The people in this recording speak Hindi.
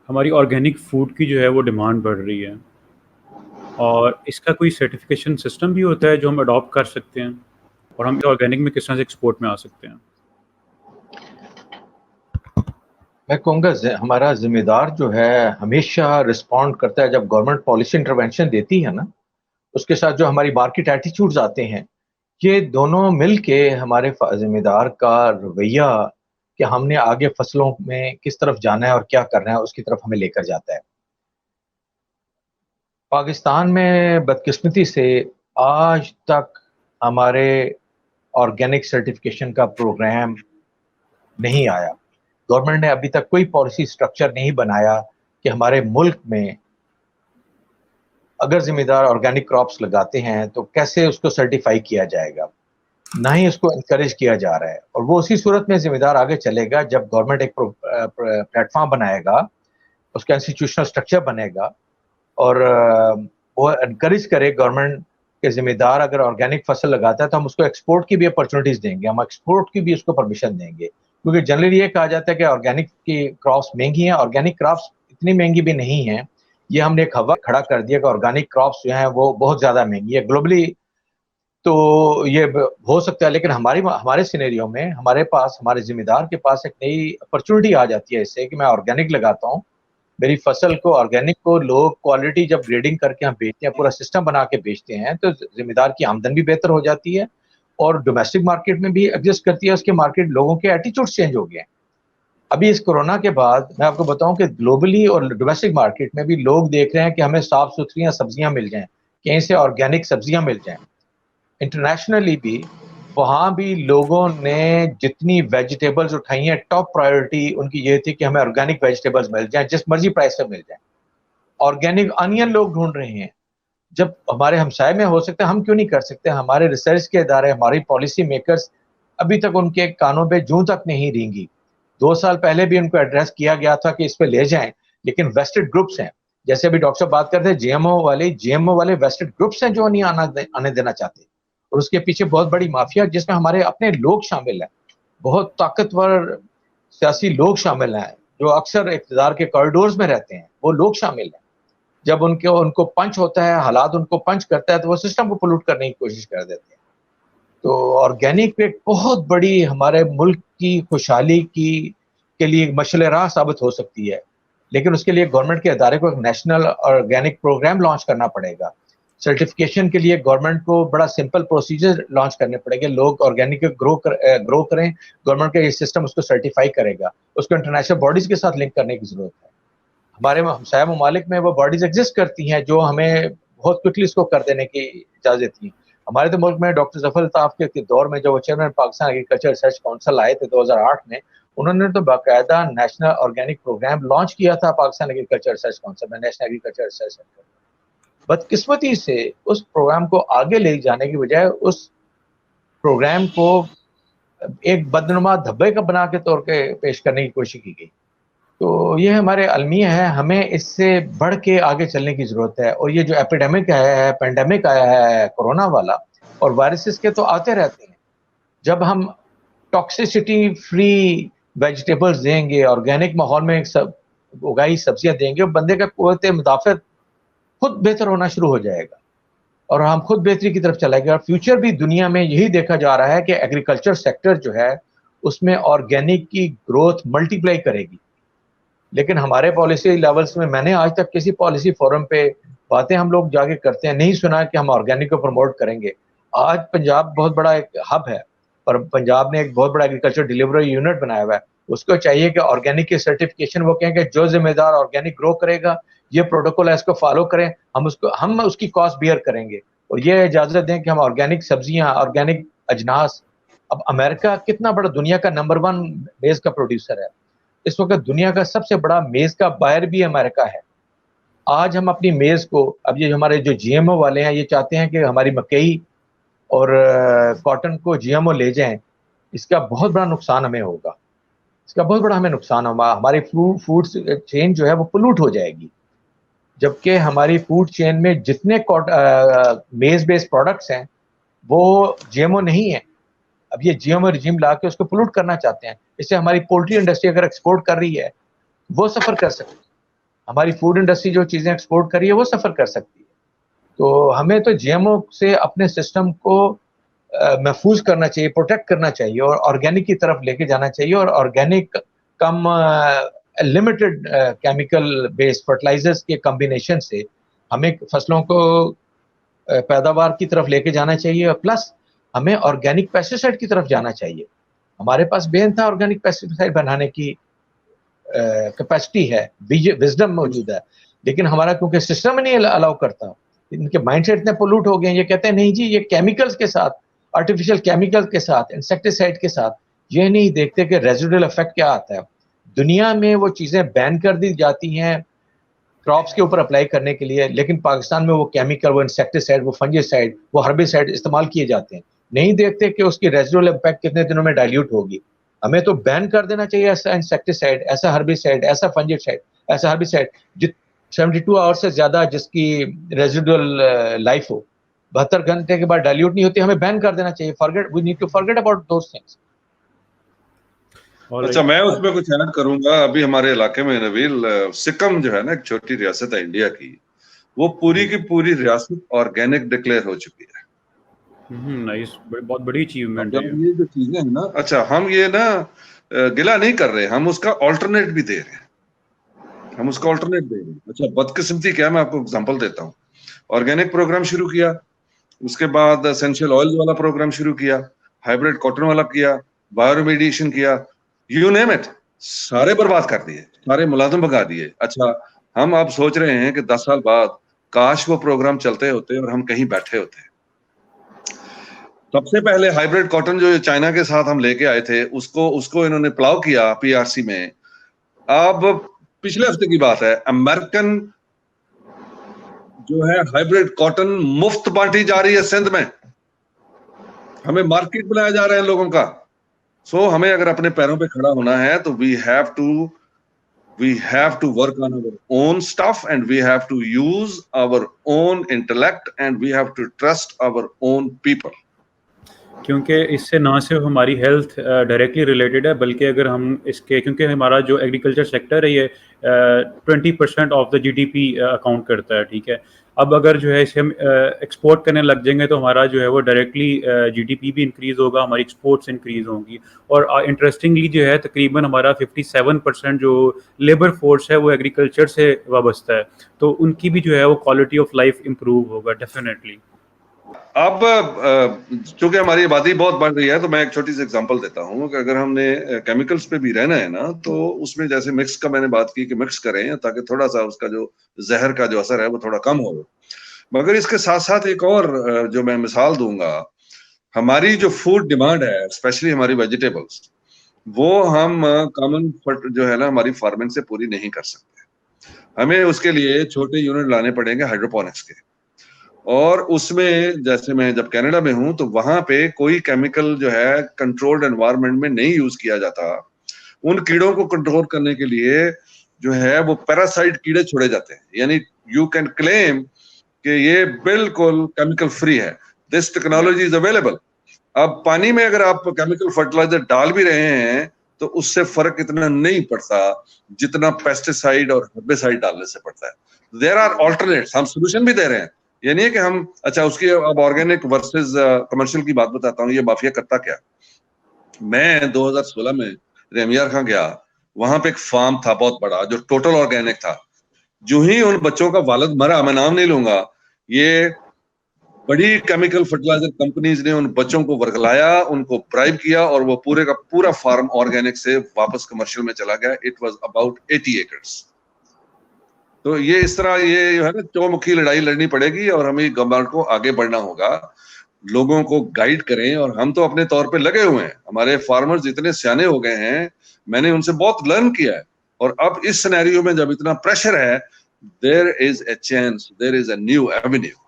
हमारी ऑर्गेनिक फूड की जो है वो डिमांड बढ़ रही है, और इसका कोई सर्टिफिकेशन सिस्टम भी होता है जो हम अडॉप्ट कर सकते हैं, और हम ऑर्गेनिक में किस तरह से एक्सपोर्ट में आ सकते हैं? मैं कहूँगा हमारा जिम्मेदार जो है हमेशा रिस्पॉन्ड करता है जब गवर्नमेंट पॉलिसी इंटरवेंशन देती है ना, उसके साथ जो हमारी मार्केट एटीट्यूड्स आते हैं, ये दोनों मिलके हमारे जिम्मेदार का रवैया कि हमने आगे फसलों में किस तरफ जाना है और क्या करना है उसकी तरफ हमें लेकर जाता है। पाकिस्तान में बदकिस्मती से आज तक हमारे ऑर्गेनिक सर्टिफिकेशन का प्रोग्राम नहीं आया। गवर्नमेंट ने अभी तक कोई पॉलिसी स्ट्रक्चर नहीं बनाया कि हमारे मुल्क में अगर जिम्मेदार ऑर्गेनिक क्रॉप्स लगाते हैं तो कैसे उसको सर्टिफाई किया जाएगा। ना ही उसको इनकरेज किया जा रहा है, और वो उसी सूरत में जिम्मेदार आगे चलेगा जब गवर्नमेंट एक प्लेटफॉर्म बनाएगा, उसका इंस्टीट्यूशनल स्ट्रक्चर बनेगा, और वो इनकरेज करे गवर्नमेंट के जिम्मेदार अगर ऑर्गेनिक फसल लगाता है तो हम उसको एक्सपोर्ट की भी अपॉर्चुनिटीज देंगे, हम एक्सपोर्ट की भी उसको परमिशन देंगे। क्योंकि जनरली ये कहा जाता है कि ऑर्गेनिक की क्रॉप्स महंगी हैं, ऑर्गेनिक क्रॉप्स इतनी महंगी भी नहीं है। ये हमने एक हवा खड़ा कर दिया कि ऑर्गेनिक क्रॉप्स जो हैं वो बहुत ज्यादा महंगी है ग्लोबली। तो ये हो सकता है, लेकिन हमारे सिनेरियो में हमारे पास, हमारे जिम्मेदार के पास एक नई अपॉर्चुनिटी आ जाती है इससे कि मैं ऑर्गेनिक लगाता हूँ, मेरी फसल को ऑर्गेनिक को लोग क्वालिटी जब ग्रेडिंग करके हम बेचते हैं, पूरा सिस्टम बना के बेचते हैं, तो जिम्मेदार की आमदन भी बेहतर हो जाती है और डोमेस्टिक मार्केट में भी एग्जिस्ट करती है। उसके मार्केट लोगों के एटीट्यूड चेंज हो गए हैं। अभी इस कोरोना के बाद मैं आपको बताऊं कि ग्लोबली और डोमेस्टिक मार्केट में भी लोग देख रहे हैं कि हमें साफ सुथरी सब्जियां मिल जाएं, कहीं से ऑर्गेनिक सब्जियां मिल जाएं। इंटरनेशनली भी वहां भी लोगों ने जितनी वेजिटेबल्स उठाई हैं, टॉप प्रायोरिटी उनकी ये थी कि हमें ऑर्गेनिक वेजिटेबल्स मिल जाएं, जिस मर्जी प्राइस पे मिल जाएं। ऑर्गेनिक अनियन लोग ढूंढ रहे हैं। जब हमारे हमसाए में हो सकते हैं, हम क्यों नहीं कर सकते? हमारे रिसर्च के इदारे, हमारी पॉलिसी मेकर्स अभी तक उनके कानों पे जूं तक नहीं रेंगी। 2 साल पहले भी उनको एड्रेस किया गया था कि इस पे ले जाएं, लेकिन वेस्टेड ग्रुप्स हैं, जैसे अभी डॉक्टर साहब बात करते हैं जीएमओ वाले वेस्टेड ग्रुप्स हैं जो नहीं आने देना चाहते, और उसके पीछे बहुत बड़ी माफिया जिसमें हमारे अपने लोग शामिल हैं, बहुत ताकतवर सियासी लोग शामिल हैं जो अक्सर इक़्तिदार के कॉरिडोर्स में रहते हैं, वो लोग शामिल हैं। जब उनको पंच होता है, हालात उनको पंच करता है, तो वो सिस्टम को पोल्यूट करने की कोशिश कर देते हैं। तो ऑर्गेनिक पे एक बहुत बड़ी हमारे मुल्क की खुशहाली की के लिए मशअल राह साबित हो सकती है, लेकिन उसके लिए गवर्नमेंट के इदारे को एक नेशनल ऑर्गेनिक प्रोग्राम लॉन्च करना पड़ेगा। सर्टिफिकेशन के लिए गवर्नमेंट को बड़ा सिंपल प्रोसीजर लॉन्च करने पड़ेंगे। लोग ऑर्गेनिक ग्रो करें, गवर्नमेंट का ये सिस्टम उसको सर्टिफाई करेगा। उसको इंटरनेशनल बॉडीज के साथ लिंक करने की जरूरत है। हमारे हमसाया ममालिक में वो बॉडीज एग्जिस्ट करती हैं जो हमें बहुत क्विकली इसको कर देने की इजाजत देती हैं। हमारे तो मुल्क में डॉक्टर जफर अल्ताफ के दौर में, जो वो chairman Pakistan agriculture research council आए थे 2008 में, उन्होंने तो बाकायदा नेशनल ऑर्गेनिक प्रोग्राम लॉन्च किया था पाकिस्तान एग्रीकल्चर रिसर्च काउंसिल में, नेशनल एग्रीकल्चर रिसर्च सेंटर। बदकिस्मती से उस प्रोग्राम को आगे ले जाने की बजाय उस प्रोग्राम को एक बदनुमा धब्बे का बना के तौर के पेश करने की कोशिश की गई। तो ये हमारे अलमिया है, हमें इससे बढ़ के आगे चलने की जरूरत है। और ये जो एपिडेमिक है, पेंडेमिक आया है कोरोना वाला, और वायरसेस के तो आते रहते हैं। जब हम टॉक्सिसिटी फ्री वेजिटेबल्स देंगे, ऑर्गेनिक माहौल में सब उगाई सब्जियां देंगे, बंदे का कुव्वत मुदाफ़त खुद बेहतर होना शुरू हो जाएगा और हम खुद बेहतरी की तरफ चलेंगे। और फ्यूचर भी दुनिया में यही देखा जा रहा है कि एग्रीकल्चर सेक्टर जो है उसमें ऑर्गेनिक की ग्रोथ मल्टीप्लाई करेगी। लेकिन हमारे पॉलिसी लेवल्स में मैंने आज तक किसी पॉलिसी फोरम पे बातें हम लोग जाके करते हैं नहीं सुना कि हम ऑर्गेनिक को प्रमोट करेंगे। आज पंजाब बहुत बड़ा एक हब है, और पंजाब ने एक बहुत बड़ा एग्रीकल्चर डिलीवरी यूनिट बनाया हुआ है। उसको चाहिए कि ऑर्गेनिक की सर्टिफिकेशन वो कहेंगे जो जिम्मेदार ऑर्गेनिक ग्रो करेगा, ये प्रोटोकॉल है, इसको फॉलो करें, हम उसकी कॉस्ट बियर करेंगे। और ये इजाजत दें कि हम ऑर्गेनिक सब्जियां, ऑर्गेनिक अजनास। अब अमेरिका कितना बड़ा दुनिया का नंबर 1 मेज का प्रोड्यूसर है, इस वक्त दुनिया का सबसे बड़ा मेज का बायर भी अमेरिका है। आज हम अपनी मेज को, अब ये हमारे जो जीएमओ वाले हैं ये चाहते हैं कि हमारी मकई और कॉटन को जीएमओ ले जाएं। इसका बहुत बड़ा नुकसान हमें होगा, इसका बहुत बड़ा हमें नुकसान होगा। हमारी फूड चेन जो है वो पोल्यूट हो जाएगी, जबकि हमारी फूड चेन में जितने मेज बेस्ड प्रोडक्ट्स हैं वो जीएमओ नहीं है। अब ये जीएमओ रिजीम ला के उसको पोल्यूट करना चाहते हैं। इससे हमारी पोल्ट्री इंडस्ट्री अगर एक्सपोर्ट कर रही है वो सफर कर सकती है। हमारी फूड इंडस्ट्री जो चीज़ें एक्सपोर्ट कर रही है वो सफ़र कर सकती है। तो हमें तो जीएमओ से अपने सिस्टम को महफूज करना चाहिए, प्रोटेक्ट करना चाहिए और ऑर्गेनिक की तरफ लेके जाना चाहिए और ऑर्गेनिक कम लिमिटेड केमिकल बेस्ड फर्टिलाइजर्स के कॉम्बिनेशन से हमें फसलों को पैदावार की तरफ लेके जाना चाहिए और प्लस हमें ऑर्गेनिक पेस्टिसाइड की तरफ जाना चाहिए। हमारे पास बेनतहा ऑर्गेनिक पेस्टिसाइड बनाने की कैपेसिटी है, विजडम मौजूद है, लेकिन हमारा क्योंकि सिस्टम नहीं अलाउ करता, इनके माइंडसेट इतने पोल्यूट हो गए हैं, ये कहते हैं नहीं जी ये केमिकल्स के साथ, आर्टिफिशियल केमिकल के साथ, इंसेक्टिसाइड के साथ, ये नहीं देखते कि रेजिडुअल इफेक्ट क्या आता है। दुनिया में वो चीज़ें बैन कर दी जाती हैं क्रॉप्स के ऊपर अप्लाई करने के लिए, लेकिन पाकिस्तान में वो केमिकल, वो इंसेक्टिसाइड, वो फंजीसाइड, वो हर्बिसाइड इस्तेमाल किए जाते हैं। नहीं देखते कि उसकी रेजिडुअल इम्पैक्ट कितने दिनों में डाइल्यूट होगी। हमें तो बैन कर देना चाहिए ऐसा इंसेक्टिसाइड, ऐसा हर्बिसाइड, ऐसा फंजीसाइड, ऐसा हर्बिसाइड 72 आवर्स से ज्यादा जिसकी रेजिडुअल लाइफ हो, 72 घंटे के बाद डाइल्यूट नहीं होती, हमें बैन कर देना चाहिए। We need to forget about those things. अच्छा, मैं उसमें कुछ ऐड करूंगा। अभी हमारे इलाके में नबील, सिक्किम जो है ना, एक छोटी रियासत है इंडिया की, वो पूरी की पूरी रियासत ऑर्गेनिक डिक्लेयर हो चुकी है। नाइस, बहुत बड़ी अचीवमेंट है ये जो चीजें हैं ना, अच्छा हम ये ना गिला नहीं कर रहे, हम उसका ऑल्टरनेट भी दे रहे हैं, हम उसका ऑल्टरनेट दे रहे हैं। अच्छा, बदकिस्मती क्या, मैं आपको एग्जांपल देता हूँ। ऑर्गेनिक प्रोग्राम शुरू किया, उसके बाद एसेंशियल ऑयल वाला प्रोग्राम शुरू किया, हाइब्रिड कॉटन वाला किया, बायोरिमेडिएशन किया, यू नेम इट, सारे बर्बाद कर दिए, सारे मुलाजिम भगा दिए। अच्छा, हम अब सोच रहे हैं कि 10 साल बाद काश वो प्रोग्राम चलते होते और हम कहीं बैठे होते। सबसे पहले हाइब्रिड कॉटन जो चाइना के साथ हम लेके आए थे, उसको इन्होंने प्लाव किया पीआरसी में। अब पिछले हफ्ते की बात है, अमेरिकन जो है हाइब्रिड कॉटन मुफ्त बांटी जा रही है सिंध में, हमें मार्केट बनाया जा रहा है लोगों का। सो हमें अगर अपने पैरों पे खड़ा होना है तो we have to work on our own stuff and we have to use our own intellect and we have to trust our own people. क्योंकि इससे ना सिर्फ हमारी हेल्थ डायरेक्टली रिलेटेड है, बल्कि अगर हम इसके, क्योंकि हमारा जो एग्रीकल्चर सेक्टर है ये 20% ऑफ द जीडीपी अकाउंट करता है, ठीक है। अब अगर जो है इसे हम एक्सपोर्ट करने लग जाएंगे तो हमारा जो है वो डायरेक्टली जीडीपी भी इंक्रीज़ होगा, हमारी एक्सपोर्ट्स इंक्रीज़ होंगी। और इंटरेस्टिंगली जो है तकरीबन हमारा 57% जो लेबर फोर्स है वो एग्रीकल्चर से वाबस्ता है, तो उनकी भी जो है वो क्वालिटी ऑफ लाइफ इम्प्रूव होगा डेफिनेटली। अब चूंकि हमारी आबादी बहुत बढ़ रही है, तो मैं एक छोटी सी एग्जांपल देता हूँ कि अगर हमने केमिकल्स पे भी रहना है ना, तो उसमें जैसे मिक्स का मैंने बात की कि मिक्स करें ताकि थोड़ा सा उसका जो जहर का जो असर है वो थोड़ा कम हो। मगर इसके साथ साथ एक और जो मैं मिसाल दूंगा, हमारी जो फूड डिमांड है, स्पेशली हमारी वेजिटेबल्स, वो हम कॉमन जो है ना हमारी फार्मिंग से पूरी नहीं कर सकते। हमें उसके लिए छोटे यूनिट लाने पड़ेंगे हाइड्रोपोनिक्स के, और उसमें जैसे मैं जब कनाडा में हूं तो वहां पे कोई केमिकल जो है कंट्रोल्ड एनवायरनमेंट में नहीं यूज किया जाता। उन कीड़ों को कंट्रोल करने के लिए जो है वो पैरासाइट कीड़े छोड़े जाते हैं, यानी यू कैन क्लेम कि ये बिल्कुल केमिकल फ्री है, दिस टेक्नोलॉजी इज अवेलेबल। अब पानी में अगर आप केमिकल फर्टिलाइजर डाल भी रहे हैं तो उससे फर्क इतना नहीं पड़ता जितना पेस्टिसाइड और हर्बिसाइड डालने से पड़ता है। देयर आर ऑल्टरनेट्स, हम सोल्यूशन भी दे रहे हैं, ये नहीं है कि हम, अच्छा उसकी अब ऑर्गेनिक वर्सेस कमर्शियल की बात बताता हूँ, ये माफिया करता क्या। मैं 2016 में रेमियार खां गया, वहां पे एक फार्म था बहुत बड़ा जो टोटल ऑर्गेनिक था। जो ही उन बच्चों का वालिद मरा, मैं नाम नहीं लूंगा, ये बड़ी केमिकल फर्टिलाइजर कंपनीज ने उन बच्चों को वर्गलाया, उनको ब्राइब किया और वो पूरे का पूरा फार्म ऑर्गेनिक से वापस कमर्शियल में चला गया। It was about 80 acres. तो ये इस तरह ये है ना चौमुखी लड़ाई लड़नी पड़ेगी और हमें गवर्नमेंट को आगे बढ़ना होगा, लोगों को गाइड करें। और हम तो अपने तौर पे लगे हुए हैं, हमारे फार्मर्स इतने सियाने हो गए हैं, मैंने उनसे बहुत लर्न किया है। और अब इस सिनेरियो में जब इतना प्रेशर है, there is a chance, there is a new Avenue.